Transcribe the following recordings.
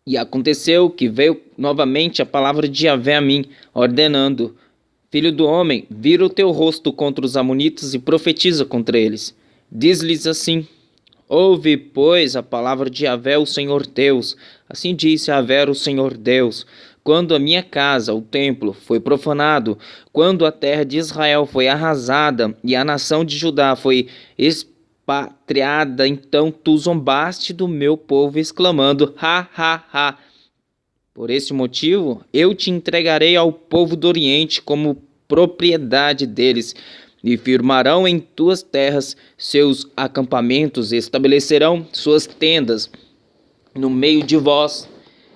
E aconteceu que veio novamente a palavra de Yahvé a mim, ordenando: Filho do homem, vira o teu rosto contra os amonitas e profetiza contra eles. Diz-lhes assim: Ouve, pois, a palavra de Yahvé, o Senhor Deus. Assim disse Yahvé, o Senhor Deus: Quando a minha casa, o templo, foi profanado, quando a terra de Israel foi arrasada e a nação de Judá foi expatriada, então tu zombaste do meu povo, exclamando: Ha, ha, ha! Por esse motivo, eu te entregarei ao povo do Oriente como propriedade deles, e firmarão em tuas terras seus acampamentos, e estabelecerão suas tendas no meio de vós,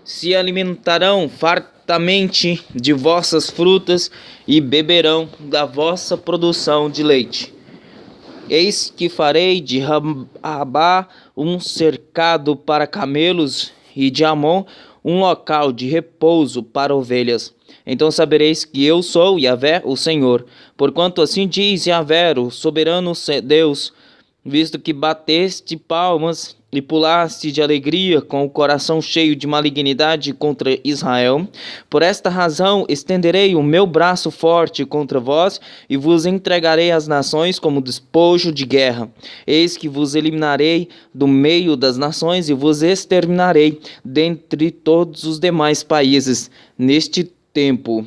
se alimentarão fartamente de vossas frutas e beberão da vossa produção de leite. Eis que farei de Rabá um cercado para camelos e de Amon um local de repouso para ovelhas. Então sabereis que eu sou Yahvé, o Senhor. Porquanto assim diz Yahvé, o soberano Deus, visto que bateste palmas e pulaste de alegria com o coração cheio de malignidade contra Israel, por esta razão estenderei o meu braço forte contra vós e vos entregarei às nações como despojo de guerra. Eis que vos eliminarei do meio das nações e vos exterminarei dentre todos os demais países. Neste tempo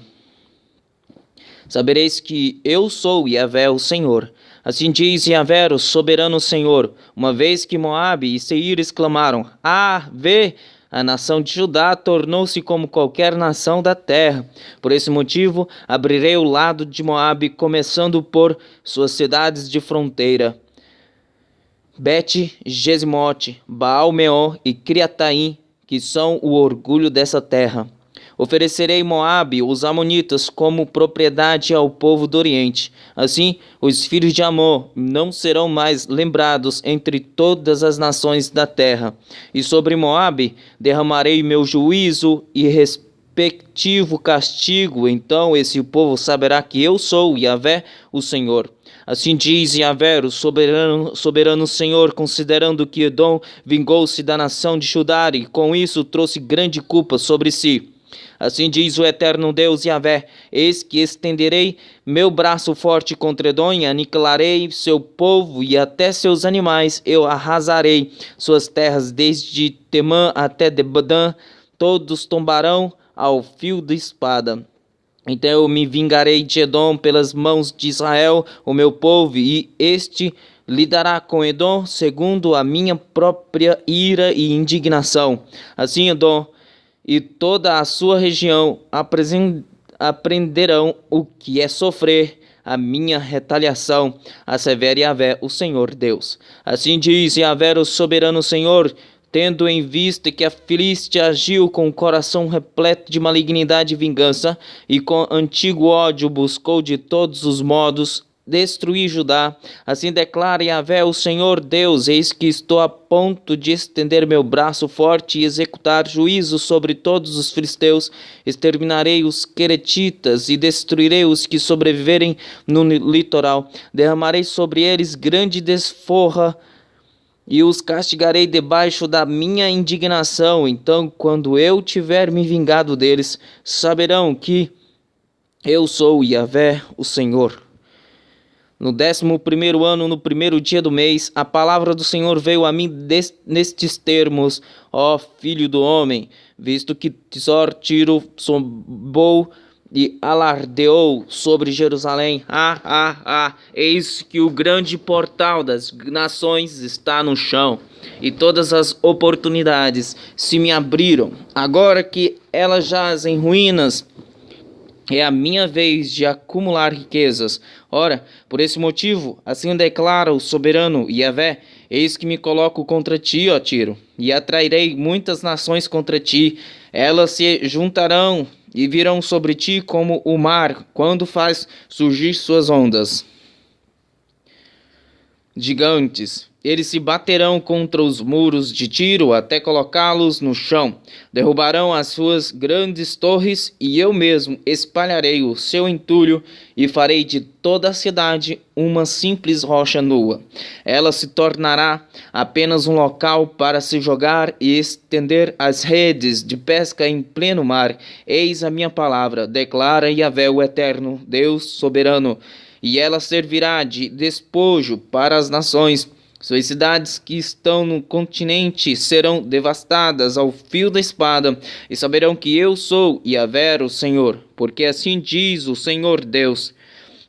sabereis que eu sou Yahvé, o Senhor. Assim diz Yahvé, o soberano Senhor, uma vez que Moabe e Seir exclamaram: Ah, vê! A nação de Judá tornou-se como qualquer nação da terra. Por esse motivo, abrirei o lado de Moabe, começando por suas cidades de fronteira: Bet-Jesimote, Baal-Meon e Criataim, que são o orgulho dessa terra. Oferecerei Moabe, os amonitas, como propriedade ao povo do Oriente. Assim, os filhos de Amon não serão mais lembrados entre todas as nações da terra. E sobre Moabe derramarei meu juízo e respectivo castigo. Então esse povo saberá que eu sou Yahvé, o Senhor. Assim diz Yahvé, o soberano Senhor, considerando que Edom vingou-se da nação de Judá e com isso trouxe grande culpa sobre si. Assim diz o eterno Deus Yahvé: Eis que estenderei meu braço forte contra Edom e aniquilarei seu povo e até seus animais. Eu arrasarei suas terras desde Temã até Debadã. Todos tombarão ao fio da espada. Então eu me vingarei de Edom pelas mãos de Israel, o meu povo, e este lidará com Edom segundo a minha própria ira e indignação. Assim Edom e toda a sua região aprenderão o que é sofrer a minha retaliação, assevera Yahvé, o Senhor Deus. Assim diz Yahvé, o soberano Senhor, tendo em vista que a Filístia agiu com o coração repleto de malignidade e vingança, e com antigo ódio buscou de todos os modos destruir Judá. Assim declara Yahvé, o Senhor Deus: Eis que estou a ponto de estender meu braço forte e executar juízo sobre todos os filisteus. Exterminarei os queretitas e destruirei os que sobreviverem no litoral. Derramarei sobre eles grande desforra e os castigarei debaixo da minha indignação. Então, quando eu tiver me vingado deles, saberão que eu sou Yahvé, o Senhor. No 11º ano, no primeiro dia do mês, a palavra do Senhor veio a mim nestes termos: Ó filho do homem, visto que Tiro zombou e alardeou sobre Jerusalém, eis que o grande portal das nações está no chão, e todas as oportunidades se me abriram. Agora que ela jaz em ruínas, é a minha vez de acumular riquezas. Ora, por esse motivo, assim declara o soberano Yahvé: Eis que me coloco contra ti, ó Tiro, e atrairei muitas nações contra ti. Elas se juntarão e virão sobre ti como o mar quando faz surgir suas ondas gigantes, Eles se baterão contra os muros de Tiro até colocá-los no chão. Derrubarão as suas grandes torres, e eu mesmo espalharei o seu entulho e farei de toda a cidade uma simples rocha nua. Ela se tornará apenas um local para se jogar e estender as redes de pesca em pleno mar. Eis a minha palavra, declara Yahvé o Eterno, Deus soberano, e ela servirá de despojo para as nações. Suas cidades que estão no continente serão devastadas ao fio da espada, e saberão que eu sou Yahvé, o Senhor, porque assim diz o Senhor Deus.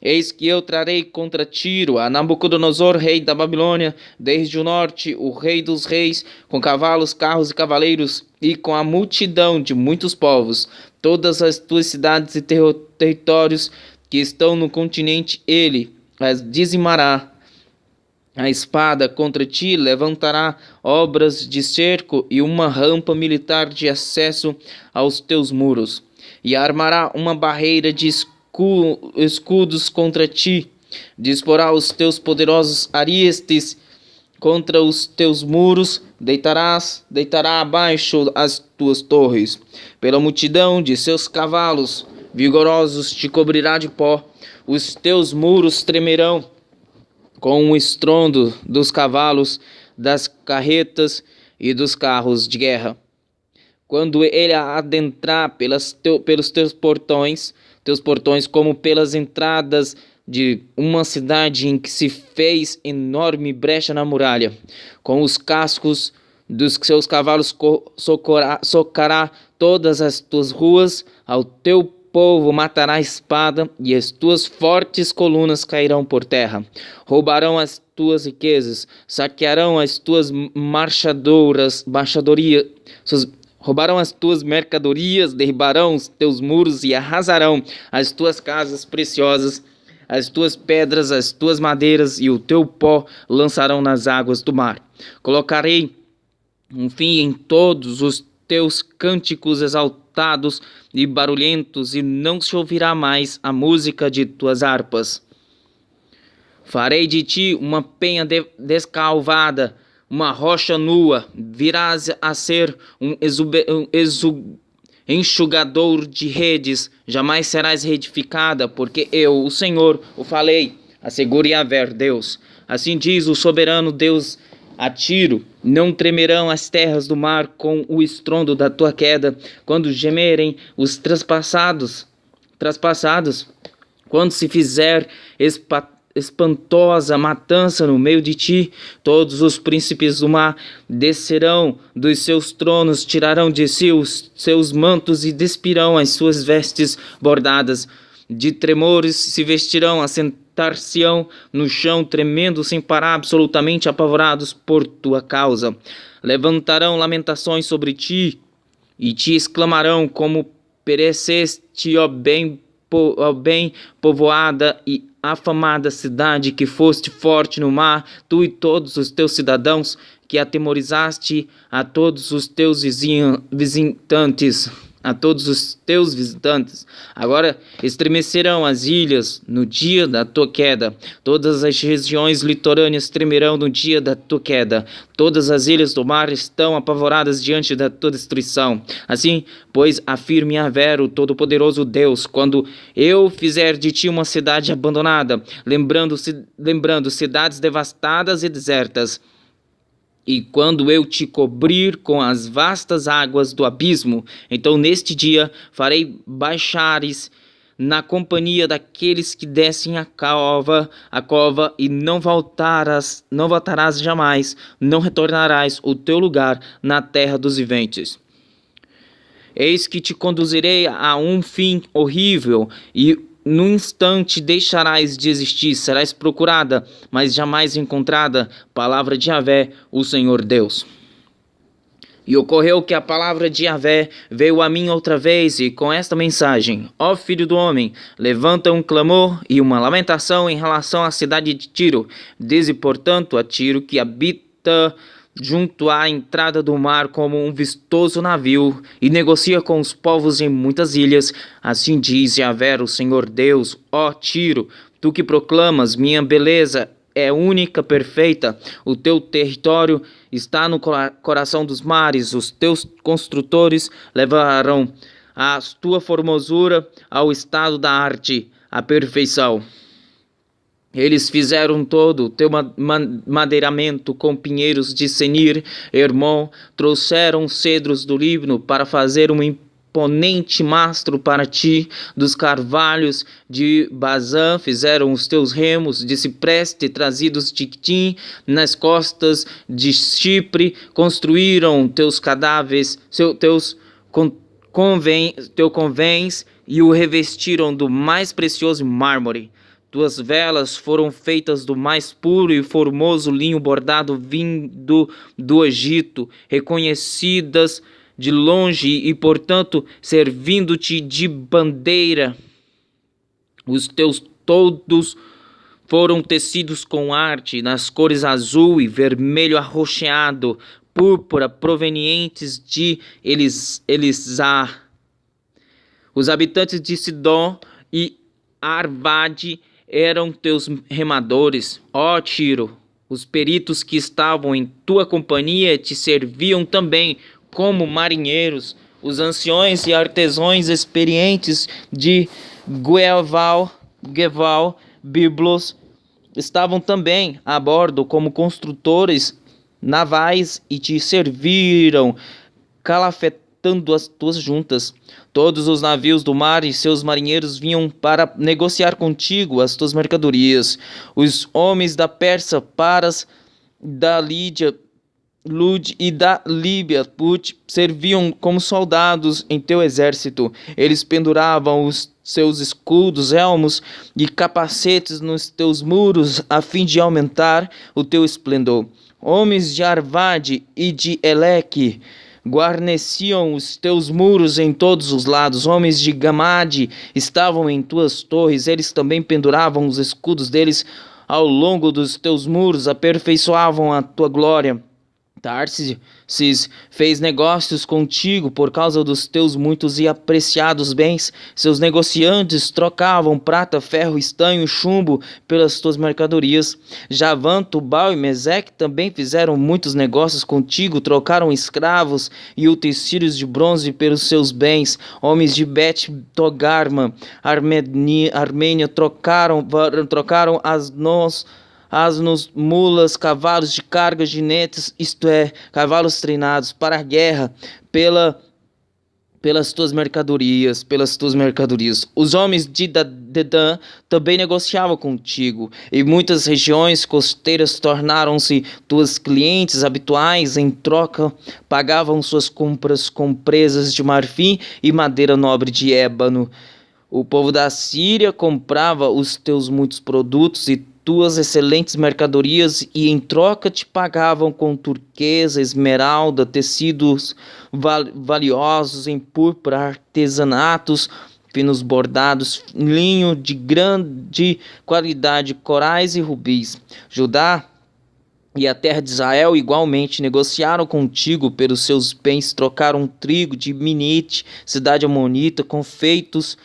Eis que eu trarei contra Tiro a Nabucodonosor, rei da Babilônia, desde o norte, o rei dos reis, com cavalos, carros e cavaleiros, e com a multidão de muitos povos. Todas as tuas cidades e territórios que estão no continente, ele as dizimará. A espada contra ti levantará obras de cerco e uma rampa militar de acesso aos teus muros, e armará uma barreira de escudos contra ti. Disporá os teus poderosos ariestes contra os teus muros, deitará abaixo as tuas torres. Pela multidão de seus cavalos vigorosos te cobrirá de pó, os teus muros tremerão com o estrondo dos cavalos, das carretas e dos carros de guerra. Quando ele adentrar pelos teus portões como pelas entradas de uma cidade em que se fez enorme brecha na muralha, com os cascos dos seus cavalos socará todas as tuas ruas, ao teu povo matará a espada, e as tuas fortes colunas cairão por terra. Roubarão as tuas riquezas, saquearão as tuas roubarão as tuas mercadorias, derribarão os teus muros e arrasarão as tuas casas preciosas, as tuas pedras, as tuas madeiras e o teu pó lançarão nas águas do mar. Colocarei um fim em todos os teus cânticos exaltados e barulhentos, e não se ouvirá mais a música de tuas harpas. Farei de ti uma penha descalvada, uma rocha nua, virás a ser um enxugador de redes, jamais serás reedificada, porque eu, o Senhor, o falei, assegure Yahvé, Deus. Assim diz o soberano Deus a Tiro: não tremerão as terras do mar com o estrondo da tua queda, quando gemerem os traspassados, quando se fizer espantosa matança no meio de ti. Todos os príncipes do mar descerão dos seus tronos, tirarão de si os seus mantos e despirão as suas vestes bordadas. De tremores se vestirão, assentar-se-ão no chão, tremendo sem parar, absolutamente apavorados por tua causa. Levantarão lamentações sobre ti, e te exclamarão: como pereceste, ó bem povoada e afamada cidade, que foste forte no mar, tu e todos os teus cidadãos, que atemorizaste a todos os teus visitantes. Agora estremecerão as ilhas no dia da tua queda. Todas as regiões litorâneas tremerão no dia da tua queda. Todas as ilhas do mar estão apavoradas diante da tua destruição. Assim, pois, afirme Yahvé, o Todo-Poderoso Deus, quando eu fizer de ti uma cidade abandonada, lembrando cidades devastadas e desertas, e quando eu te cobrir com as vastas águas do abismo, então neste dia farei baixares na companhia daqueles que descem a cova, e não voltarás jamais, não retornarás ao teu lugar na terra dos viventes. Eis que te conduzirei a um fim horrível, e num instante deixarás de existir, serás procurada, mas jamais encontrada. Palavra de Yahvé, o Senhor Deus. E ocorreu que a palavra de Yahvé veio a mim outra vez, e com esta mensagem: ó filho do homem, levanta um clamor e uma lamentação em relação à cidade de Tiro. Dize, portanto, a Tiro, que habita junto à entrada do mar como um vistoso navio, e negocia com os povos em muitas ilhas. Assim diz Yahvé, o Senhor Deus: ó Tiro, tu que proclamas minha beleza é única, perfeita. O teu território está no coração dos mares. Os teus construtores levarão a tua formosura ao estado da arte, à perfeição. Eles fizeram todo o teu madeiramento com pinheiros de Senir, Hermon, trouxeram cedros do Líbano para fazer um imponente mastro para ti, dos carvalhos de Bazã fizeram os teus remos, de cipreste trazidos de Quitim, nas costas de Chipre, construíram teus cadáveres, teus convés e o revestiram do mais precioso mármore. Tuas velas foram feitas do mais puro e formoso linho bordado vindo do Egito, reconhecidas de longe e, portanto, servindo-te de bandeira. Os teus toldos foram tecidos com arte, nas cores azul e vermelho arroxeado, púrpura, provenientes de Elisar. Os habitantes de Sidom e Arvade eram teus remadores, ó Tiro. Os peritos que estavam em tua companhia te serviam também como marinheiros. Os anciões e artesãos experientes de Geval, Biblos, estavam também a bordo como construtores navais e te serviram, calafetando as tuas juntas. Todos os navios do mar e seus marinheiros vinham para negociar contigo as tuas mercadorias. Os homens da Pérsia, Paras, da Lídia, Lud e da Líbia, Put, serviam como soldados em teu exército. Eles penduravam os seus escudos, elmos e capacetes nos teus muros, a fim de aumentar o teu esplendor. Homens de Arvade e de Eleque guarneciam os teus muros em todos os lados. Homens de Gamade estavam em tuas torres. Eles também penduravam os escudos deles ao longo dos teus muros, aperfeiçoavam a tua glória. Tarsis fez negócios contigo por causa dos teus muitos e apreciados bens. Seus negociantes trocavam prata, ferro, estanho e chumbo pelas tuas mercadorias. Javã, Tubal e Meseque também fizeram muitos negócios contigo, trocaram escravos e utensílios de bronze pelos seus bens. Homens de Bet-Togarma, Armênia trocaram asnos, mulas, cavalos de carga, jinetes, isto é, cavalos treinados para a guerra, pelas tuas mercadorias. Os homens de Dedã também negociavam contigo, e muitas regiões costeiras tornaram-se tuas clientes habituais. Em troca, pagavam suas compras com presas de marfim e madeira nobre de ébano. O povo da Síria comprava os teus muitos produtos e tuas excelentes mercadorias, e em troca te pagavam com turquesa, esmeralda, tecidos valiosos em púrpura, artesanatos finos bordados, linho de grande qualidade, corais e rubis. Judá e a terra de Israel igualmente negociaram contigo pelos seus bens, trocaram trigo de Minite, cidade amonita, confeitos,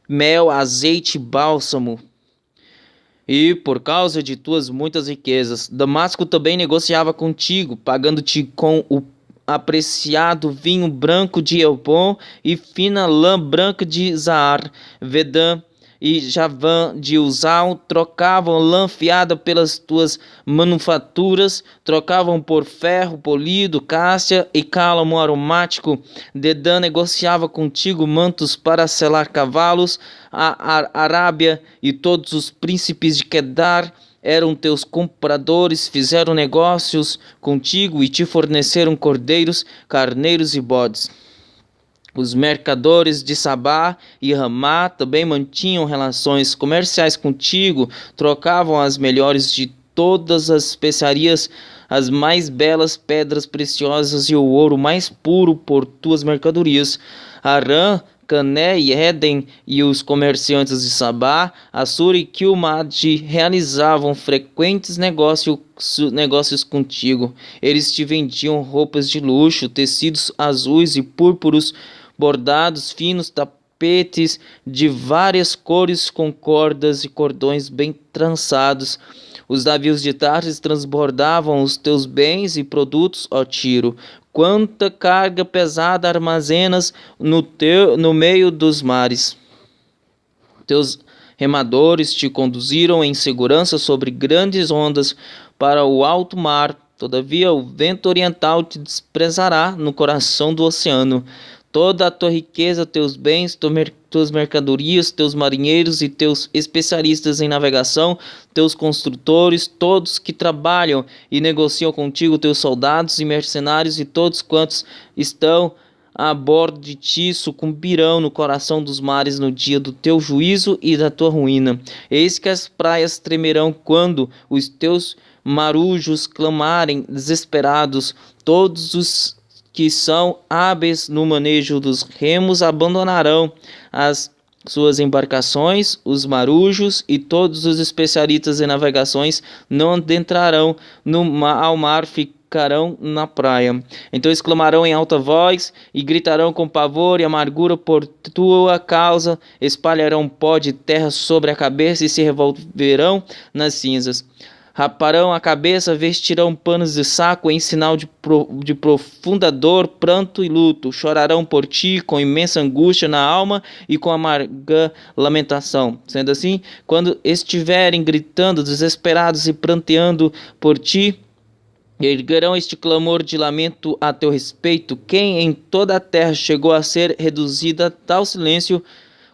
mel, azeite e bálsamo. E por causa de tuas muitas riquezas, Damasco também negociava contigo, pagando-te com o apreciado vinho branco de Elbon e fina lã branca de Zahar. Vedã e Javã de Uzal trocavam lã fiada pelas tuas manufaturas, trocavam por ferro polido, cássia e cálamo aromático. Dedã negociava contigo mantos para selar cavalos. A Arábia e todos os príncipes de Quedar eram teus compradores, fizeram negócios contigo e te forneceram cordeiros, carneiros e bodes. Os mercadores de Sabá e Ramá também mantinham relações comerciais contigo, trocavam as melhores de todas as especiarias, as mais belas pedras preciosas e o ouro mais puro por tuas mercadorias. Arã, Cané e Éden e os comerciantes de Sabá, Assur e Quilmade realizavam frequentes negócios contigo. Eles te vendiam roupas de luxo, tecidos azuis e púrpuros, bordados finos, tapetes de várias cores com cordas e cordões bem trançados. Os navios de Tarsis transbordavam os teus bens e produtos, ó Tiro. Quanta carga pesada armazenas no meio dos mares. Teus remadores te conduziram em segurança sobre grandes ondas para o alto mar. Todavia, o vento oriental te desprezará no coração do oceano. Toda a tua riqueza, teus bens, tuas mercadorias, teus marinheiros e teus especialistas em navegação, teus construtores, todos que trabalham e negociam contigo, teus soldados e mercenários e todos quantos estão a bordo de ti sucumbirão no coração dos mares no dia do teu juízo e da tua ruína. Eis que as praias tremerão quando os teus marujos clamarem desesperados. Todos os que são hábeis no manejo dos remos abandonarão as suas embarcações, os marujos e todos os especialistas em navegações não adentrarão ao mar, ficarão na praia. Então exclamarão em alta voz e gritarão com pavor e amargura por tua causa, espalharão pó de terra sobre a cabeça e se revolverão nas cinzas. Raparão a cabeça, vestirão panos de saco em sinal de profunda dor, pranto e luto. Chorarão por ti com imensa angústia na alma e com amarga lamentação. Sendo assim, quando estiverem gritando, desesperados e pranteando por ti, erguerão este clamor de lamento a teu respeito. Quem em toda a terra chegou a ser reduzida a tal silêncio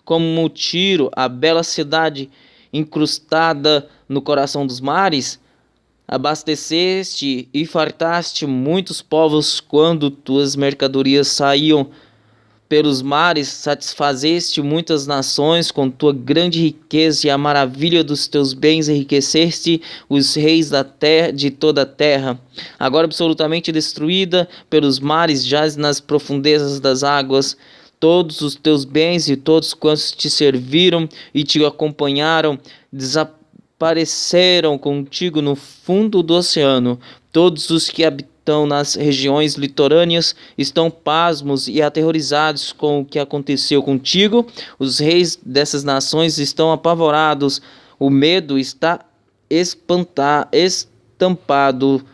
como Tiro, a bela cidade incrustada no coração dos mares? Abasteceste e fartaste muitos povos quando tuas mercadorias saíam pelos mares, satisfazeste muitas nações com tua grande riqueza e a maravilha dos teus bens enriqueceste os reis da terra, de toda a terra. Agora absolutamente destruída pelos mares, jaz nas profundezas das águas. Todos os teus bens e todos quantos te serviram e te acompanharam desapareceram contigo no fundo do oceano. Todos os que habitam nas regiões litorâneas estão pasmos e aterrorizados com o que aconteceu contigo. Os reis dessas nações estão apavorados. O medo está estampado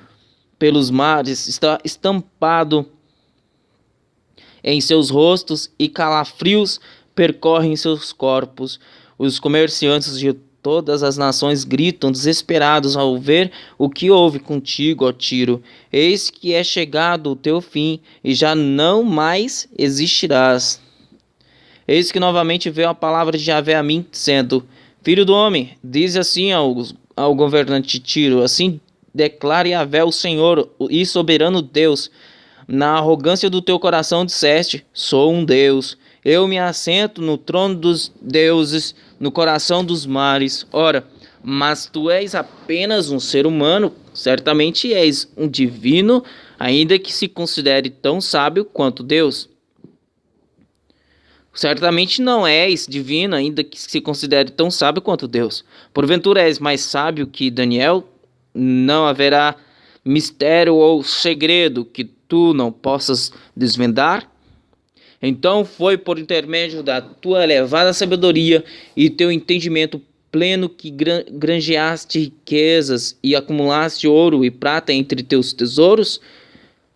pelos mares, está estampado em seus rostos e calafrios percorrem seus corpos. Os comerciantes de todas as nações gritam desesperados ao ver o que houve contigo, ó Tiro. Eis que é chegado o teu fim e já não mais existirás. Eis que novamente veio a palavra de Yahvé a mim, dizendo: Filho do homem, diz assim ao governante Tiro: assim declara Yahvé, o Senhor e soberano Deus. Na arrogância do teu coração disseste: sou um Deus, eu me assento no trono dos deuses, no coração dos mares. Ora, mas tu és apenas um ser humano, certamente és um divino, ainda que se considere tão sábio quanto Deus. Certamente não és divino, ainda que se considere tão sábio quanto Deus. Porventura és mais sábio que Daniel? Não haverá mistério ou segredo que tu não possas desvendar? Então foi por intermédio da tua elevada sabedoria e teu entendimento pleno que granjeaste riquezas e acumulaste ouro e prata entre teus tesouros?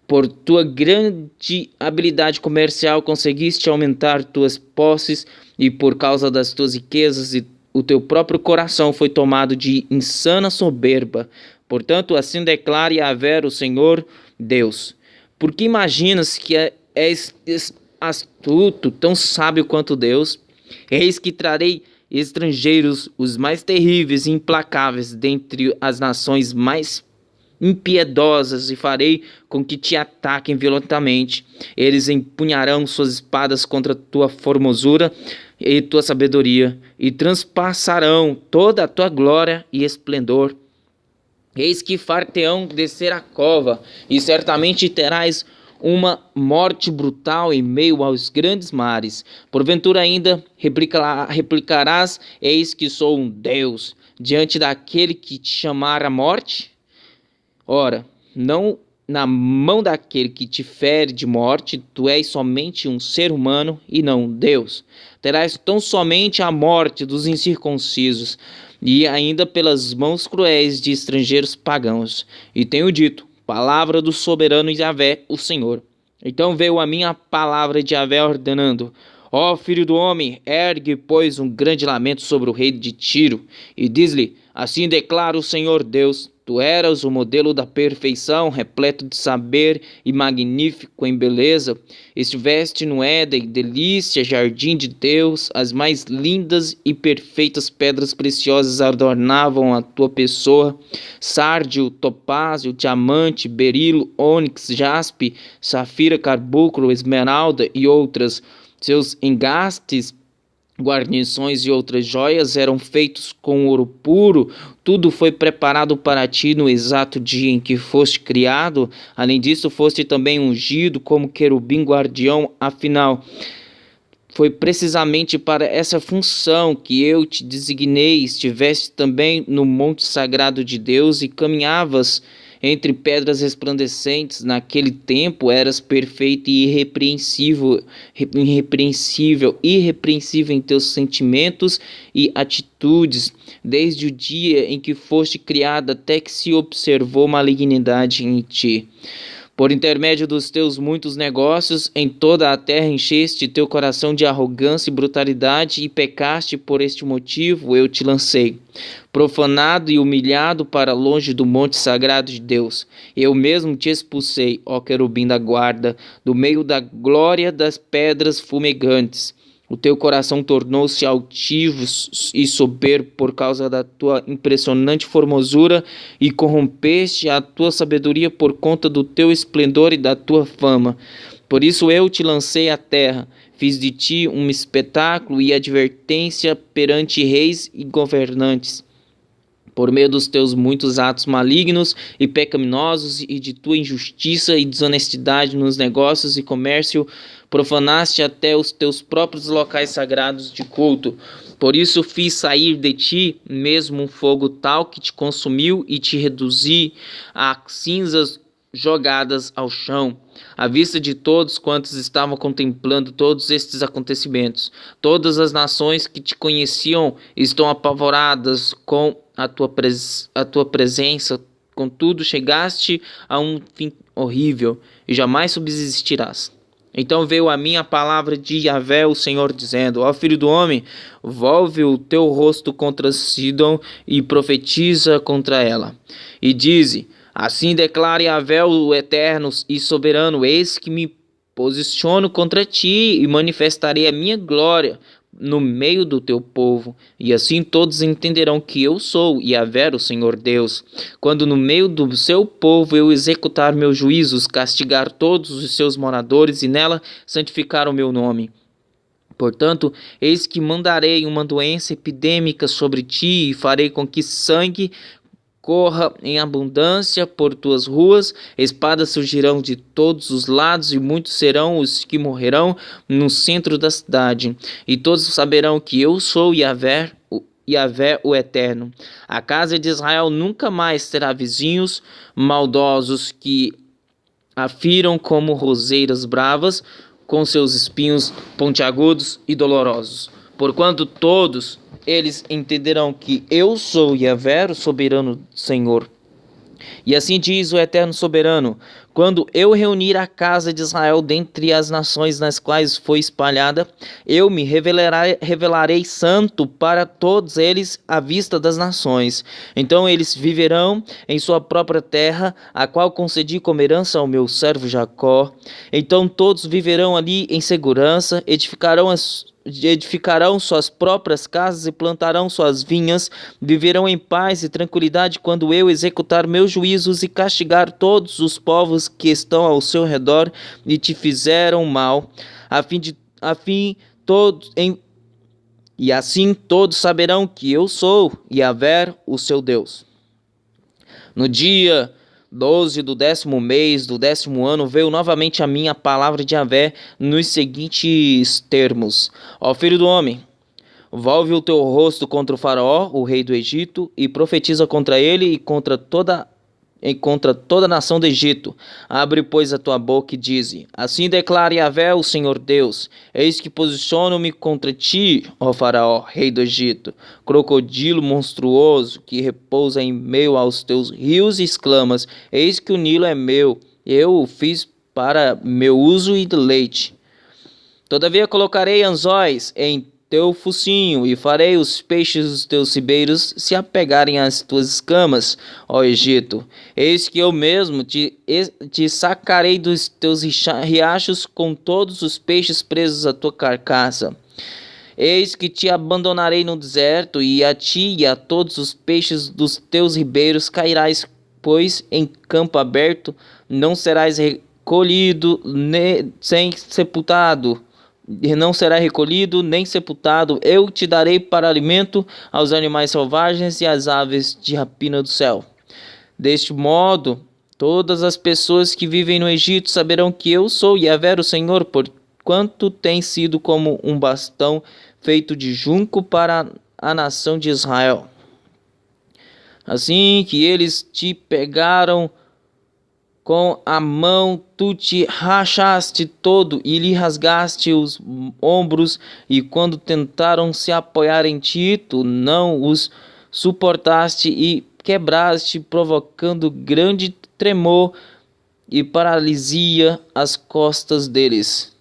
Por tua grande habilidade comercial conseguiste aumentar tuas posses e por causa das tuas riquezas o teu próprio coração foi tomado de insana soberba. Portanto, assim declara Yahvé, o Senhor Deus. Porque imaginas que és astuto, tão sábio quanto Deus? Eis que trarei estrangeiros, os mais terríveis e implacáveis dentre as nações mais impiedosas, e farei com que te ataquem violentamente. Eles empunharão suas espadas contra tua formosura e tua sabedoria, e transpassarão toda a tua glória e esplendor. Eis que far-te-ão descer a cova, e certamente terás uma morte brutal em meio aos grandes mares. Porventura ainda replicarás: eis que sou um Deus, diante daquele que te chamar a morte? Ora, não na mão daquele que te fere de morte, tu és somente um ser humano e não Deus. Terás tão somente a morte dos incircuncisos, e ainda pelas mãos cruéis de estrangeiros pagãos. E tenho dito, palavra do soberano Yahvé, o Senhor. Então veio a mim a palavra de Yahvé ordenando: Ó filho do homem, ergue, pois, um grande lamento sobre o rei de Tiro, e diz-lhe: assim declara o Senhor Deus, tu eras o modelo da perfeição, repleto de saber e magnífico em beleza. Estiveste no Éden, delícia, jardim de Deus, as mais lindas e perfeitas pedras preciosas adornavam a tua pessoa: sárdio, topázio, diamante, berilo, ônix, jaspe, safira, carbúnculo, esmeralda e outras. Seus engastes, guarnições e outras joias eram feitos com ouro puro. Tudo foi preparado para ti no exato dia em que foste criado. Além disso, foste também ungido como querubim guardião. Afinal, foi precisamente para essa função que eu te designei. Estiveste também no monte sagrado de Deus e caminhavas entre pedras resplandecentes. Naquele tempo eras perfeito e irrepreensível em teus sentimentos e atitudes, desde o dia em que foste criado até que se observou malignidade em ti. Por intermédio dos teus muitos negócios, em toda a terra encheste teu coração de arrogância e brutalidade, e pecaste. Por este motivo eu te lancei, profanado e humilhado, para longe do monte sagrado de Deus. Eu mesmo te expulsei, ó querubim da guarda, do meio da glória das pedras fumegantes. O teu coração tornou-se altivo e soberbo por causa da tua impressionante formosura, e corrompeste a tua sabedoria por conta do teu esplendor e da tua fama. Por isso eu te lancei à terra, fiz de ti um espetáculo e advertência perante reis e governantes. Por meio dos teus muitos atos malignos e pecaminosos e de tua injustiça e desonestidade nos negócios e comércio, profanaste até os teus próprios locais sagrados de culto. Por isso fiz sair de ti mesmo um fogo tal que te consumiu e te reduzi a cinzas jogadas ao chão, à vista de todos quantos estavam contemplando todos estes acontecimentos. Todas as nações que te conheciam estão apavoradas com a tua presença. Contudo, chegaste a um fim horrível e jamais subsistirás. Então veio a mim a palavra de Yahvé, o Senhor, dizendo: ó filho do homem, volve o teu rosto contra Sidom e profetiza contra ela. E dize: assim declara Yahvé, o eterno e soberano: eis que me posiciono contra ti e manifestarei a minha glória no meio do teu povo, e assim todos entenderão que eu sou Yahvé, o Senhor Deus, quando no meio do seu povo eu executar meus juízos, castigar todos os seus moradores e nela santificar o meu nome. Portanto, eis que mandarei uma doença epidêmica sobre ti e farei com que sangue corra em abundância por tuas ruas, espadas surgirão de todos os lados, e muitos serão os que morrerão no centro da cidade. E todos saberão que eu sou Yahvé, o Eterno. A casa de Israel nunca mais terá vizinhos maldosos que afiram como roseiras bravas, com seus espinhos pontiagudos e dolorosos. Porquanto todos eles entenderão que eu sou Yahvé, o soberano Senhor. E assim diz o eterno soberano: quando eu reunir a casa de Israel dentre as nações nas quais foi espalhada, eu me revelarei santo para todos eles à vista das nações. Então eles viverão em sua própria terra, a qual concedi como herança ao meu servo Jacó. Então todos viverão ali em segurança, edificarão suas próprias casas e plantarão suas vinhas, viverão em paz e tranquilidade quando eu executar meus juízos e castigar todos os povos que estão ao seu redor e te fizeram mal, e assim todos saberão que eu sou Yahvé, o seu Deus. No dia 12 do 10º mês do 10º ano, veio novamente a mim a palavra de Yahvé nos seguintes termos: ó filho do homem, volve o teu rosto contra o faraó, o rei do Egito, e profetiza contra ele e contra toda contra toda a nação do Egito. Abre, pois, a tua boca e dize: assim declara Yahvé, o Senhor Deus: eis que posiciono-me contra ti, ó Faraó, rei do Egito, crocodilo monstruoso que repousa em meio aos teus rios, e exclamas: eis que o Nilo é meu, eu o fiz para meu uso e deleite. Todavia colocarei anzóis em teu focinho, e farei os peixes dos teus ribeiros se apegarem às tuas escamas, ó Egito. Eis que eu mesmo te sacarei dos teus riachos com todos os peixes presos à tua carcaça. Eis que te abandonarei no deserto, e a ti e a todos os peixes dos teus ribeiros cairás, pois em campo aberto não serás recolhido sem sepultado. Não será recolhido nem sepultado. Eu te darei para alimento aos animais selvagens e às aves de rapina do céu. Deste modo, todas as pessoas que vivem no Egito saberão que eu sou Yahvé, o Senhor, porquanto tem sido como um bastão feito de junco para a nação de Israel. Assim que eles te pegaram com a mão, tu te rachaste todo e lhe rasgaste os ombros, e quando tentaram se apoiar em ti, tu não os suportaste e quebraste, provocando grande tremor e paralisia às costas deles.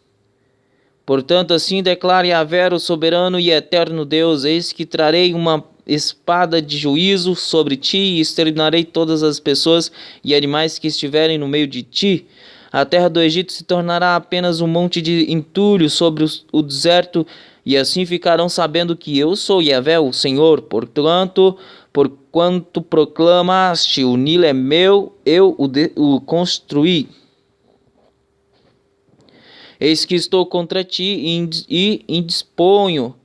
Portanto, assim declara Yahvé, o soberano e eterno Deus: eis que trarei uma espada de juízo sobre ti, e exterminarei todas as pessoas e animais que estiverem no meio de ti. A terra do Egito se tornará apenas um monte de entulho sobre o deserto, e assim ficarão sabendo que eu sou Yahvé, o Senhor. Porquanto proclamaste: o Nilo é meu, eu o construí. Eis que estou contra ti e indisponho-me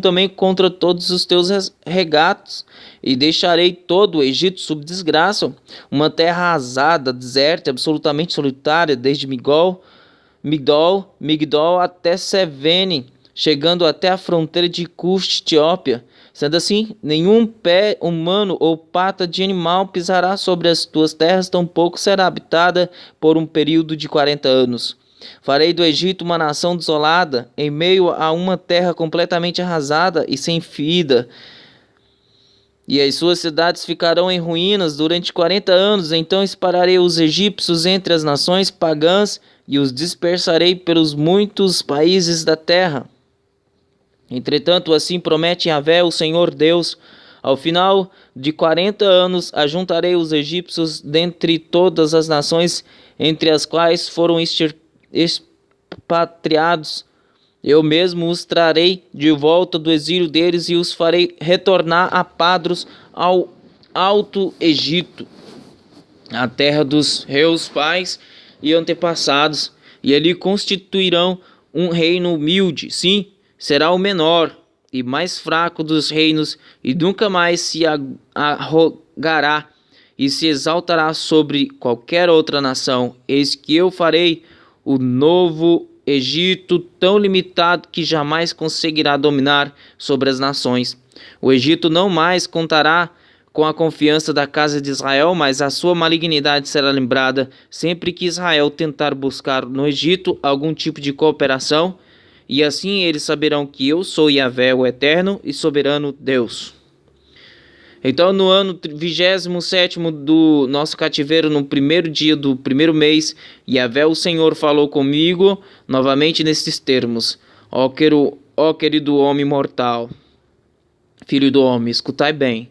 também contra todos os teus regatos, e deixarei todo o Egito sob desgraça, uma terra arrasada, deserta, absolutamente solitária, desde Migdol até Sevene, chegando até a fronteira de Cush, Etiópia. Sendo assim, nenhum pé humano ou pata de animal pisará sobre as tuas terras, tampouco será habitada por um período de 40 anos. Farei do Egito uma nação desolada, em meio a uma terra completamente arrasada e sem vida, e as suas cidades ficarão em ruínas durante 40 anos. Então espalharei os egípcios entre as nações pagãs e os dispersarei pelos muitos países da terra. Entretanto, assim promete Yahvé, o Senhor Deus: ao final de 40 anos ajuntarei os egípcios dentre todas as nações entre as quais foram expatriados. Eu mesmo os trarei de volta do exílio deles e os farei retornar a Padros, ao Alto Egito, a terra dos meus pais e antepassados, e ali constituirão um reino humilde. Sim, será o menor e mais fraco dos reinos, e nunca mais se arrogará e se exaltará sobre qualquer outra nação. Eis que eu farei o novo Egito tão limitado que jamais conseguirá dominar sobre as nações. O Egito não mais contará com a confiança da casa de Israel, mas a sua malignidade será lembrada sempre que Israel tentar buscar no Egito algum tipo de cooperação, e assim eles saberão que eu sou Yahvé, o eterno e soberano Deus. Então, no ano 27º do nosso cativeiro, no primeiro dia do primeiro mês, Yahvé, o Senhor, falou comigo novamente nestes termos: ó querido homem mortal, filho do homem, escutai bem.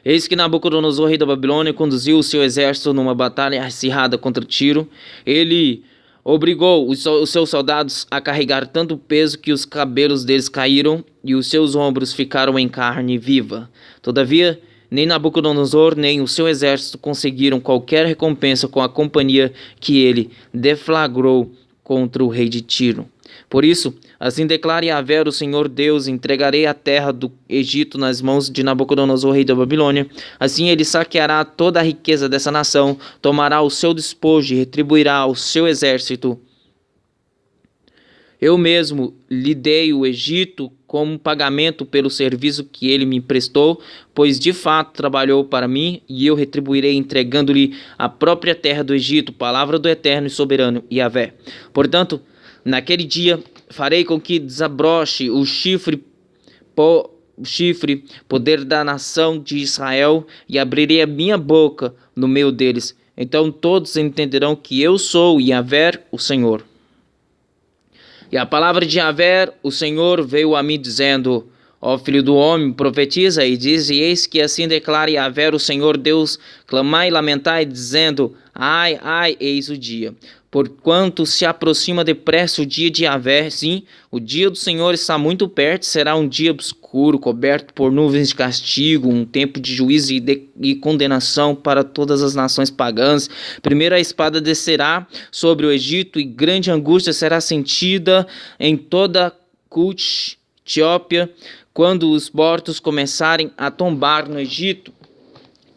Eis que Nabucodonosor, rei da Babilônia, conduziu o seu exército numa batalha acirrada contra Tiro. Ele obrigou os seus soldados a carregar tanto peso que os cabelos deles caíram e os seus ombros ficaram em carne viva. Todavia, nem Nabucodonosor nem o seu exército conseguiram qualquer recompensa com a companhia que ele deflagrou contra o rei de Tiro. Por isso, assim declara Yahvé, o Senhor Deus: entregarei a terra do Egito nas mãos de Nabucodonosor, rei da Babilônia. Assim ele saqueará toda a riqueza dessa nação, tomará o seu despojo e retribuirá ao seu exército. Eu mesmo lhe dei o Egito como pagamento pelo serviço que ele me prestou, pois de fato trabalhou para mim, e eu retribuirei entregando-lhe a própria terra do Egito, palavra do eterno e soberano Yahvé. Portanto, naquele dia farei com que desabroche o chifre, poder da nação de Israel, e abrirei a minha boca no meio deles. Então todos entenderão que eu sou Yahvé, o Senhor. E a palavra de Yahvé, o Senhor, veio a mim dizendo: ó filho do homem, profetiza e diz: e eis que assim declara Yahvé, o Senhor Deus, clamai e lamentai, dizendo: ai, ai, eis o dia. Porquanto se aproxima depressa o dia de Yahvé, sim, o dia do Senhor está muito perto, será um dia obscuro, coberto por nuvens de castigo, um tempo de juízo e condenação para todas as nações pagãs. Primeiro a espada descerá sobre o Egito, e grande angústia será sentida em toda Cute, Etiópia, quando os mortos começarem a tombar no Egito.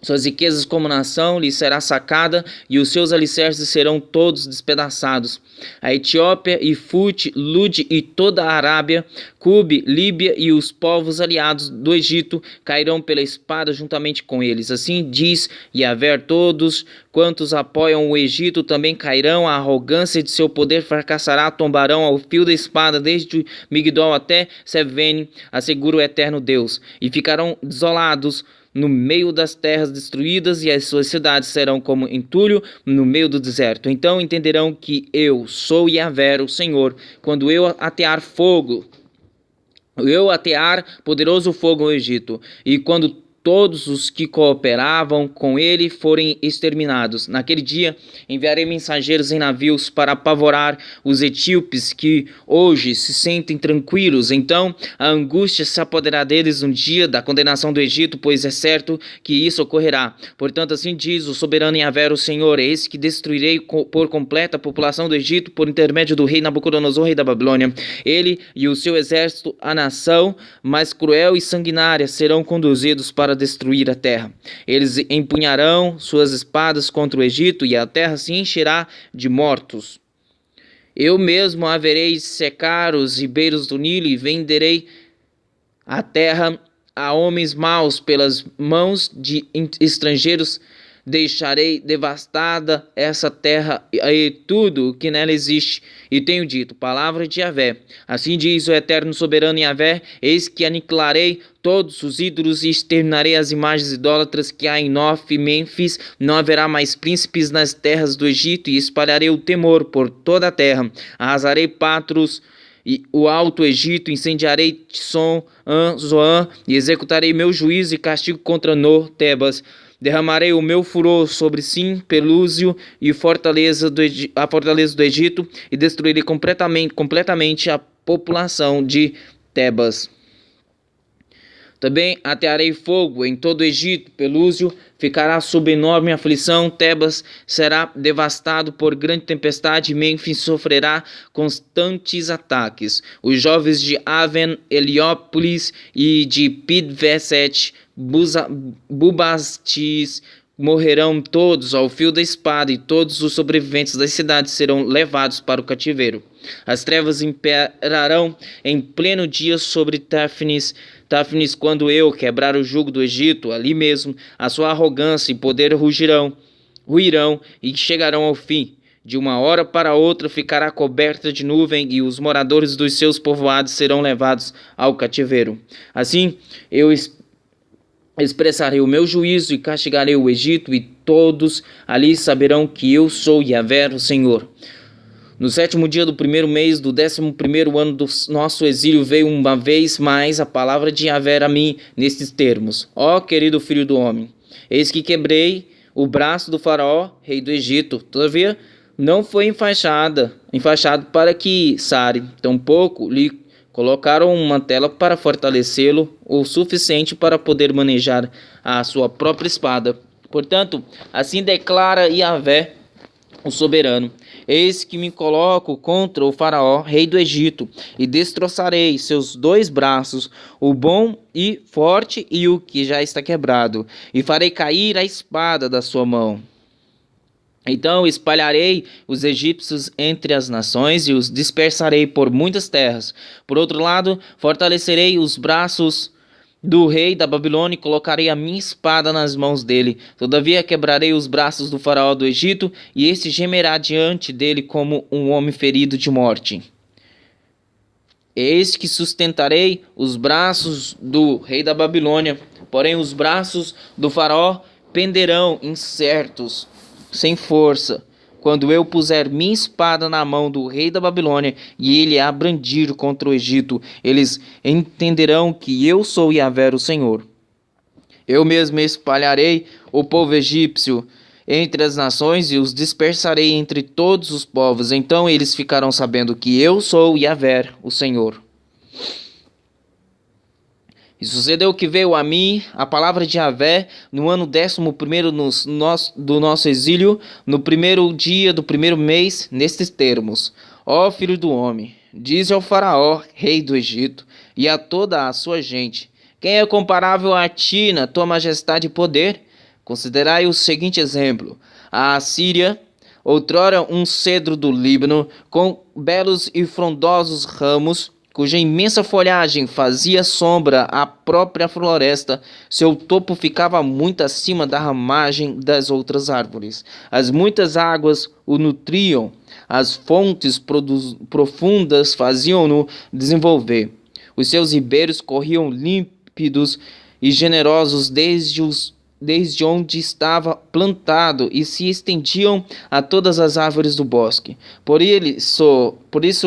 Suas riquezas como nação lhe será sacada, e os seus alicerces serão todos despedaçados. A Etiópia e Fute, Lude e toda a Arábia, Cube, Líbia e os povos aliados do Egito cairão pela espada juntamente com eles. Assim diz Yahvé: todos quantos apoiam o Egito também cairão, a arrogância de seu poder fracassará, tombarão ao fio da espada desde Migdol até Sevene, assegura o eterno Deus, e ficarão desolados no meio das terras destruídas, e as suas cidades serão como entulho no meio do deserto. Então entenderão que eu sou Yahvé, o Senhor, quando eu atear poderoso fogo no Egito, e quando todos os que cooperavam com ele forem exterminados. Naquele dia enviarei mensageiros em navios para apavorar os etíopes que hoje se sentem tranquilos. Então a angústia se apoderará deles no dia da condenação do Egito, pois é certo que isso ocorrerá. Portanto, assim diz o soberano Yahvé, o Senhor: eis que destruirei por completa a população do Egito por intermédio do rei Nabucodonosor, rei da Babilônia. Ele e o seu exército, a nação mais cruel e sanguinária, serão conduzidos para destruir a terra. Eles empunharão suas espadas contra o Egito, e a terra se encherá de mortos. Eu mesmo haverei de secar os ribeiros do Nilo, e venderei a terra a homens maus pelas mãos de estrangeiros. Deixarei devastada essa terra e tudo o que nela existe, e tenho dito, palavra de Yahvé. Assim diz o eterno soberano Yahvé: eis que aniquilarei todos os ídolos e exterminarei as imagens idólatras que há em Nof e Mênfis. Não haverá mais príncipes nas terras do Egito, e espalharei o temor por toda a terra. Arrasarei Patros e o alto Egito, incendiarei Tison, Zoan, e executarei meu juízo e castigo contra No, Tebas. Derramarei o meu furor sobre Sim, Pelúzio e a fortaleza do Egito, e destruirei completamente a população de Tebas. Também atearei fogo em todo o Egito. Pelúzio ficará sob enorme aflição. Tebas será devastado por grande tempestade. Mênfis sofrerá constantes ataques. Os jovens de Aven, Heliópolis e de Pidveset, Bubastis morrerão todos ao fio da espada, e todos os sobreviventes das cidades serão levados para o cativeiro. As trevas imperarão em pleno dia sobre Táfnis, quando eu quebrar o jugo do Egito. Ali mesmo a sua arrogância e poder ruirão e chegarão ao fim. De uma hora para outra ficará coberta de nuvem, e os moradores dos seus povoados serão levados ao cativeiro. Assim eu expressarei o meu juízo e castigarei o Egito, e todos ali saberão que eu sou Yahvé, o Senhor. No 7º dia do 1º mês do 11º ano do nosso exílio, veio uma vez mais a palavra de Yahvé a mim nestes termos: ó querido filho do homem, eis que quebrei o braço do faraó, rei do Egito. Todavia não foi enfaixado para que sare, tampouco lhe colocaram uma tela para fortalecê-lo o suficiente para poder manejar a sua própria espada. Portanto, assim declara Yahvé, o soberano: eis que me coloco contra o faraó, rei do Egito, e destroçarei seus 2 braços, o bom e forte e o que já está quebrado, e farei cair a espada da sua mão. Então espalharei os egípcios entre as nações e os dispersarei por muitas terras. Por outro lado, fortalecerei os braços do rei da Babilônia e colocarei a minha espada nas mãos dele. Todavia quebrarei os braços do faraó do Egito, e este gemerá diante dele como um homem ferido de morte. Eis que sustentarei os braços do rei da Babilônia, porém os braços do faraó penderão incertos, sem força, quando eu puser minha espada na mão do rei da Babilônia e ele a brandir contra o Egito. Eles entenderão que eu sou Yahvé, o Senhor. Eu mesmo espalharei o povo egípcio entre as nações e os dispersarei entre todos os povos. Então eles ficarão sabendo que eu sou Yahvé, o Senhor. E sucedeu que veio a mim a palavra de Yahvé no ano 11º do nosso exílio, no primeiro dia do primeiro mês, nestes termos: Ó filho do homem, diz ao faraó, rei do Egito, e a toda a sua gente: quem é comparável a ti na tua majestade e poder? Considerai o seguinte exemplo: a Assíria, outrora um cedro do Líbano, com belos e frondosos ramos, cuja imensa folhagem fazia sombra à própria floresta, seu topo ficava muito acima da ramagem das outras árvores. As muitas águas o nutriam, as fontes profundas faziam-no desenvolver. Os seus ribeiros corriam límpidos e generosos desde onde estava plantado e se estendiam a todas as árvores do bosque. Por isso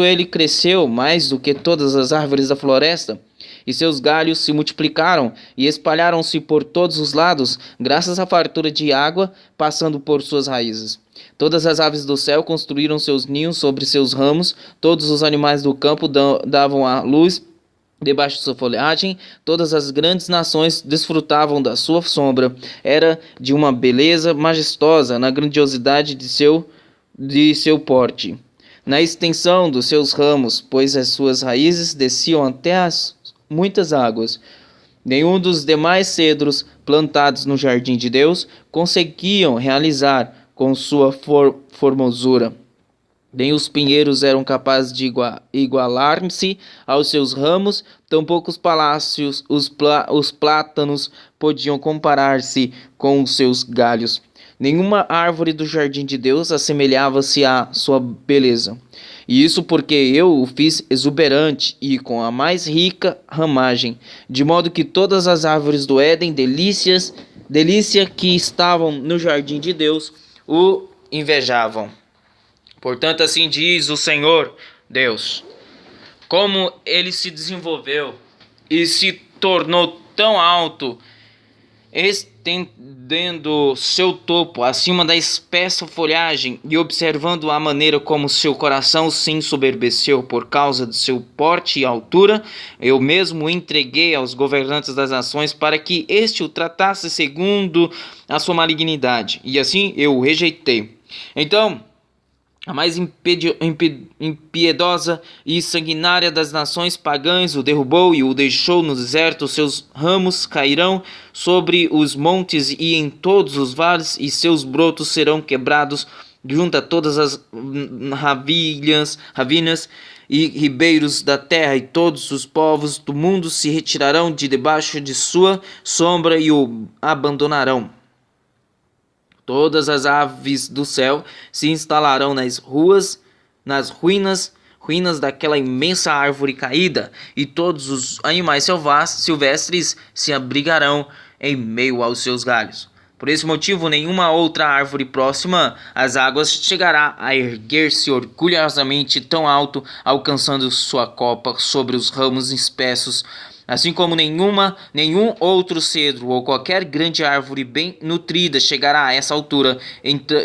ele cresceu mais do que todas as árvores da floresta, e seus galhos se multiplicaram e espalharam-se por todos os lados, graças à fartura de água passando por suas raízes. Todas as aves do céu construíram seus ninhos sobre seus ramos, todos os animais do campo davam à luz debaixo de sua folhagem, todas as grandes nações desfrutavam da sua sombra. Era de uma beleza majestosa na grandiosidade de seu porte, na extensão dos seus ramos, pois as suas raízes desciam até as muitas águas. Nenhum dos demais cedros plantados no jardim de Deus conseguiam realizar com sua formosura. Nem os pinheiros eram capazes de igualar-se aos seus ramos, tampouco os palácios, os plátanos podiam comparar-se com os seus galhos. Nenhuma árvore do jardim de Deus assemelhava-se à sua beleza. E isso porque eu o fiz exuberante e com a mais rica ramagem, de modo que todas as árvores do Éden, delícia que estavam no jardim de Deus, o invejavam. Portanto, assim diz o Senhor Deus: como ele se desenvolveu e se tornou tão alto, estendendo seu topo acima da espessa folhagem e observando a maneira como seu coração se ensoberbeceu por causa de seu porte e altura, eu mesmo o entreguei aos governantes das nações para que este o tratasse segundo a sua malignidade, e assim eu o rejeitei. Então a mais impiedosa e sanguinária das nações pagãs o derrubou e o deixou no deserto. Seus ramos cairão sobre os montes e em todos os vales, e seus brotos serão quebrados junto a todas as ravinas e ribeiros da terra, e todos os povos do mundo se retirarão de debaixo de sua sombra e o abandonarão. Todas as aves do céu se instalarão nas ruínas daquela imensa árvore caída, e todos os animais silvestres se abrigarão em meio aos seus galhos. Por esse motivo, nenhuma outra árvore próxima às águas chegará a erguer-se orgulhosamente tão alto, alcançando sua copa sobre os ramos espessos, assim como nenhum outro cedro ou qualquer grande árvore bem nutrida chegará a essa altura.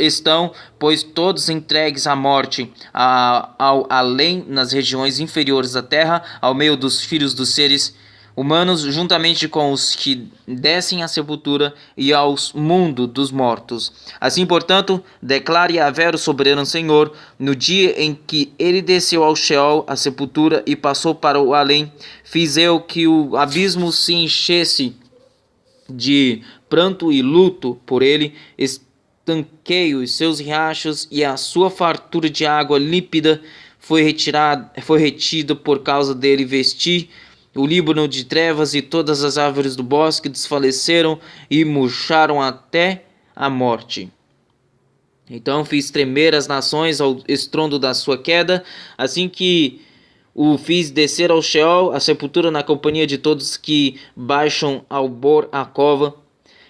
Estão, pois, todos entregues à morte, ao além nas regiões inferiores da terra, ao meio dos filhos dos seres humanos, juntamente com os que descem à sepultura e ao mundo dos mortos. Assim, portanto, declare Yahvé, o soberano Senhor: no dia em que ele desceu ao Sheol, a sepultura, e passou para o além, fiz eu que o abismo se enchesse de pranto e luto por ele. estanqueio, os seus riachos e a sua fartura de água límpida foi retida por causa dele. Vesti o Líbano de trevas, e todas as árvores do bosque desfaleceram e murcharam até a morte. Então fiz tremer as nações ao estrondo da sua queda, assim que o fiz descer ao Sheol, a sepultura, na companhia de todos que baixam ao Bor, a cova.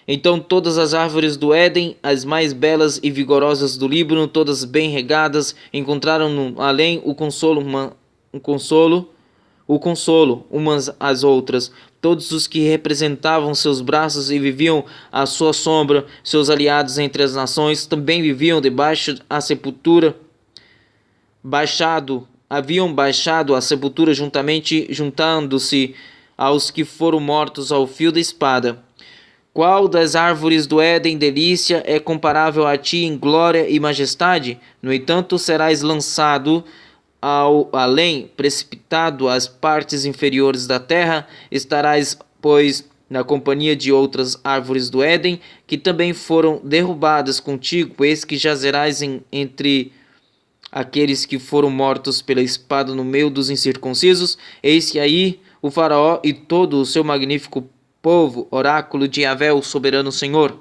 Então todas as árvores do Éden, as mais belas e vigorosas do Líbano, todas bem regadas, encontraram no além o consolo umas às outras. Todos os que representavam seus braços e viviam à sua sombra, seus aliados entre as nações, também viviam debaixo a sepultura, haviam baixado a sepultura juntando-se aos que foram mortos ao fio da espada. Qual das árvores do Éden, delícia, é comparável a ti em glória e majestade? No entanto, serás lançado ao além, precipitado às partes inferiores da terra. Estarás, pois, na companhia de outras árvores do Éden, que também foram derrubadas contigo, eis que jazerás entre aqueles que foram mortos pela espada no meio dos incircuncisos. Eis que aí o faraó e todo o seu magnífico povo, oráculo de Yahvé, o soberano Senhor.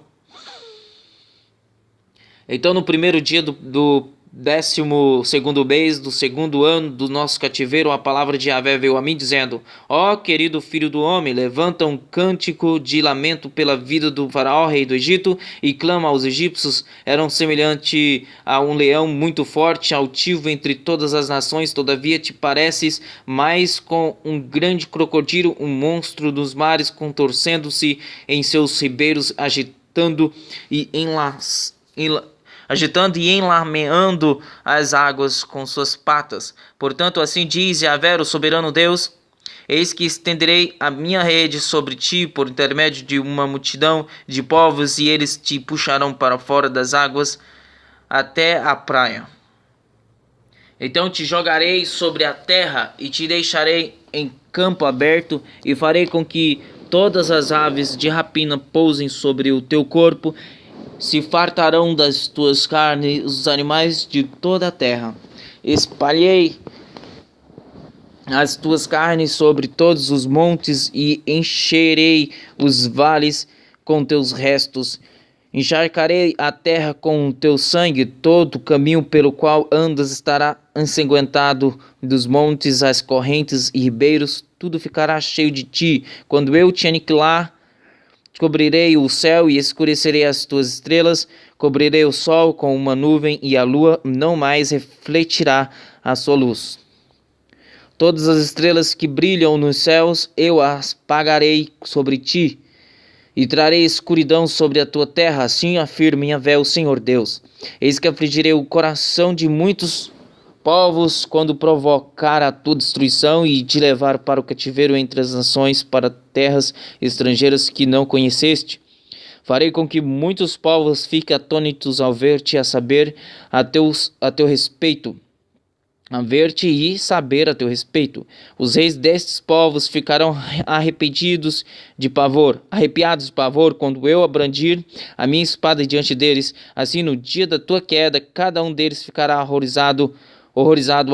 Então, no primeiro dia do 12º mês do segundo ano do nosso cativeiro, a palavra de Yahvé veio a mim, dizendo: Ó querido filho do homem, levanta um cântico de lamento pela vida do faraó, rei do Egito, e clama aos egípcios. Eram semelhante a um leão muito forte, altivo entre todas as nações. Todavia te pareces mais com um grande crocodilo, um monstro dos mares, contorcendo-se em seus ribeiros, agitando e enlameando as águas com suas patas. Portanto, assim diz Yahvé, o soberano Deus: eis que estenderei a minha rede sobre ti por intermédio de uma multidão de povos, e eles te puxarão para fora das águas até a praia. Então te jogarei sobre a terra e te deixarei em campo aberto, e farei com que todas as aves de rapina pousem sobre o teu corpo. Se fartarão das tuas carnes os animais de toda a terra. Espalhei as tuas carnes sobre todos os montes, e encherei os vales com teus restos. Encharcarei a terra com o teu sangue. Todo o caminho pelo qual andas estará ensanguentado. Dos montes, as correntes e ribeiros, tudo ficará cheio de ti. Quando eu te aniquilar, cobrirei o céu e escurecerei as tuas estrelas, cobrirei o sol com uma nuvem, e a lua não mais refletirá a sua luz. Todas as estrelas que brilham nos céus, eu as apagarei sobre ti, e trarei escuridão sobre a tua terra. Assim afirma Yahvé, o Senhor Deus. Eis que afligirei o coração de muitos povos quando provocar a tua destruição e te levar para o cativeiro entre as nações, para terras estrangeiras que não conheceste. Farei com que muitos povos fiquem atônitos ao ver-te, a teu respeito. A ver-te e saber a teu respeito. Os reis destes povos ficarão arrepiados de pavor, quando eu abrandir a minha espada diante deles. Assim, no dia da tua queda, cada um deles ficará horrorizado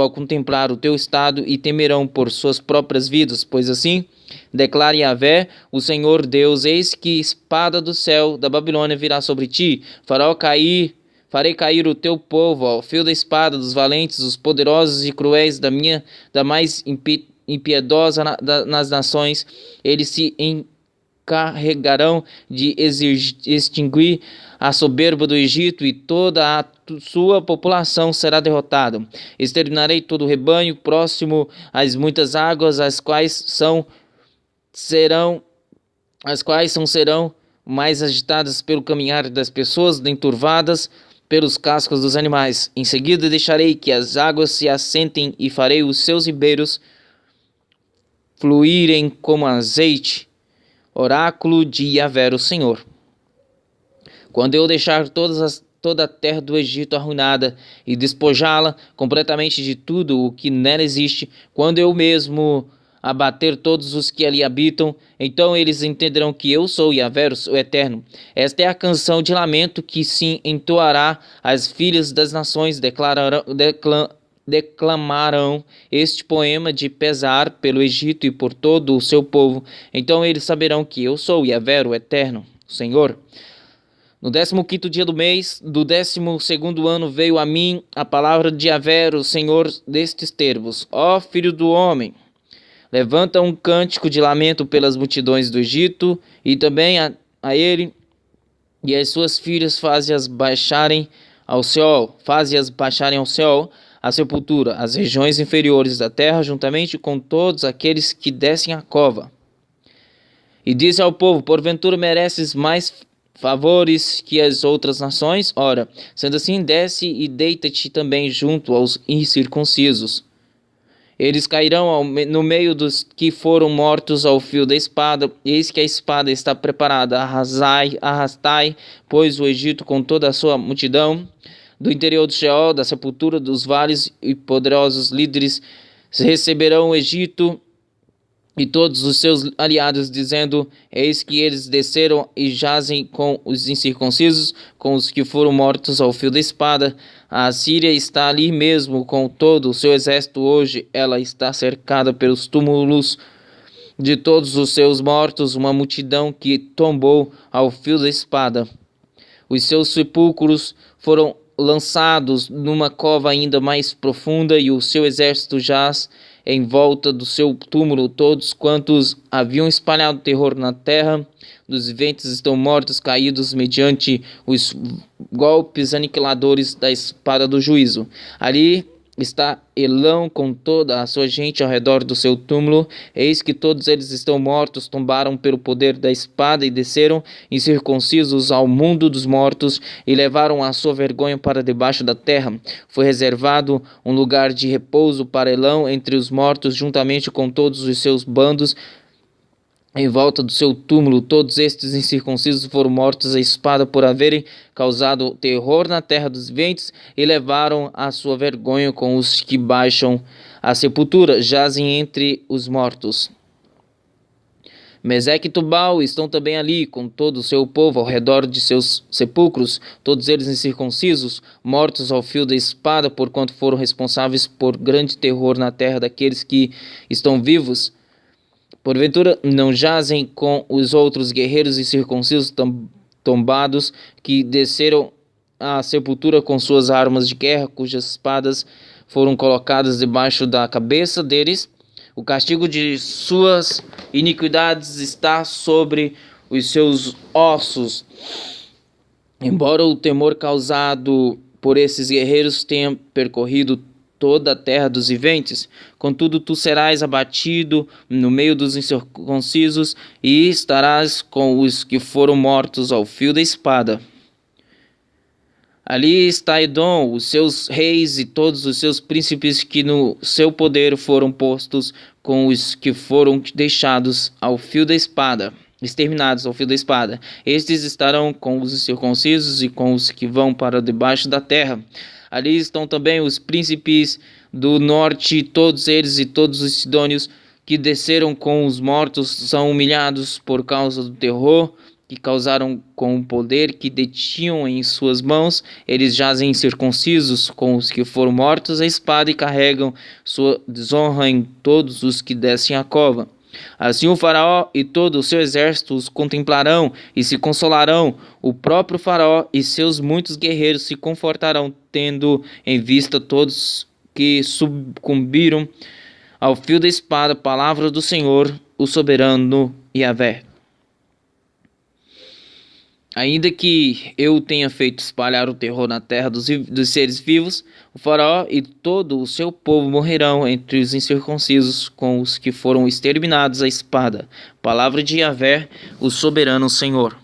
ao contemplar o teu estado, e temerão por suas próprias vidas. Pois assim declara Yahvé, o Senhor Deus: eis que espada do céu da Babilônia virá sobre ti. Farei cair o teu povo ao fio da espada, dos valentes, dos poderosos e cruéis, da mais impiedosa nas nações. Eles se encarregarão de extinguir a soberba do Egito, e toda a sua população será derrotada. Exterminarei todo o rebanho próximo às muitas águas, as quais serão mais agitadas pelo caminhar das pessoas, enturvadas pelos cascos dos animais. Em seguida deixarei que as águas se assentem, e farei os seus ribeiros fluírem como azeite. Oráculo de Yahvé, o Senhor. Quando eu deixar toda a terra do Egito arruinada e despojá-la completamente de tudo o que nela existe, quando eu mesmo abater todos os que ali habitam. Então eles entenderão que eu sou Yahvé, o Eterno. Esta é a canção de lamento que se entoará às filhas das nações, declamarão este poema de pesar pelo Egito e por todo o seu povo. Então eles saberão que eu sou Yahvé, o Eterno, o Senhor. No 15º dia do mês, do 12º ano, veio a mim a palavra de Yahvé, o Senhor, destes termos: Ó filho do homem, levanta um cântico de lamento pelas multidões do Egito, e também a ele e as suas filhas faze-as baixarem ao Seol, a sepultura, as regiões inferiores da terra, juntamente com todos aqueles que descem a cova. E disse ao povo: porventura mereces mais favores que as outras nações? Ora, sendo assim, desce e deita-te também junto aos incircuncisos. Eles cairão no meio dos que foram mortos ao fio da espada. Eis que a espada está preparada. Arrastai, pois, o Egito com toda a sua multidão. Do interior do Sheol, da sepultura, dos vales e poderosos líderes receberão o Egito e todos os seus aliados, dizendo: eis que eles desceram e jazem com os incircuncisos, com os que foram mortos ao fio da espada. A Assíria está ali mesmo com todo o seu exército. Hoje ela está cercada pelos túmulos de todos os seus mortos, uma multidão que tombou ao fio da espada. Os seus sepulcros foram lançados numa cova ainda mais profunda, e o seu exército jaz em volta do seu túmulo. Todos quantos haviam espalhado terror na terra dos viventes estão mortos, caídos mediante os golpes aniquiladores da espada do juízo. Ali está Elão com toda a sua gente ao redor do seu túmulo. Eis que todos eles estão mortos, tombaram pelo poder da espada e desceram incircuncisos ao mundo dos mortos e levaram a sua vergonha para debaixo da terra. Foi reservado um lugar de repouso para Elão entre os mortos, juntamente com todos os seus bandos em volta do seu túmulo. Todos estes incircuncisos foram mortos à espada por haverem causado terror na terra dos viventes, e levaram a sua vergonha com os que baixam a sepultura, jazem entre os mortos. Meseque e Tubal estão também ali, com todo o seu povo ao redor de seus sepulcros, todos eles incircuncisos, mortos ao fio da espada, porquanto foram responsáveis por grande terror na terra daqueles que estão vivos. Porventura não jazem com os outros guerreiros incircuncisos tombados, que desceram à sepultura com suas armas de guerra, cujas espadas foram colocadas debaixo da cabeça deles. O castigo de suas iniquidades está sobre os seus ossos. Embora o temor causado por esses guerreiros tenha percorrido toda a terra dos viventes, contudo tu serás abatido no meio dos incircuncisos e estarás com os que foram mortos ao fio da espada. Ali está Edom, os seus reis e todos os seus príncipes que no seu poder foram postos, com os que foram deixados ao fio da espada, exterminados ao fio da espada. Estes estarão com os incircuncisos e com os que vão para debaixo da terra. Ali estão também os príncipes do norte, todos eles e todos os sidônios que desceram com os mortos são humilhados por causa do terror que causaram com o poder que detinham em suas mãos. Eles jazem incircuncisos com os que foram mortos à espada e carregam sua desonra em todos os que descem a cova. Assim o faraó e todo o seu exército os contemplarão e se consolarão. O próprio faraó e seus muitos guerreiros se confortarão, tendo em vista todos que sucumbiram ao fio da espada. Palavra do Senhor, o soberano Yahvé. Ainda que eu tenha feito espalhar o terror na terra dos seres vivos, o faraó e todo o seu povo morrerão entre os incircuncisos, com os que foram exterminados à espada. Palavra de Yahvé, o soberano Senhor.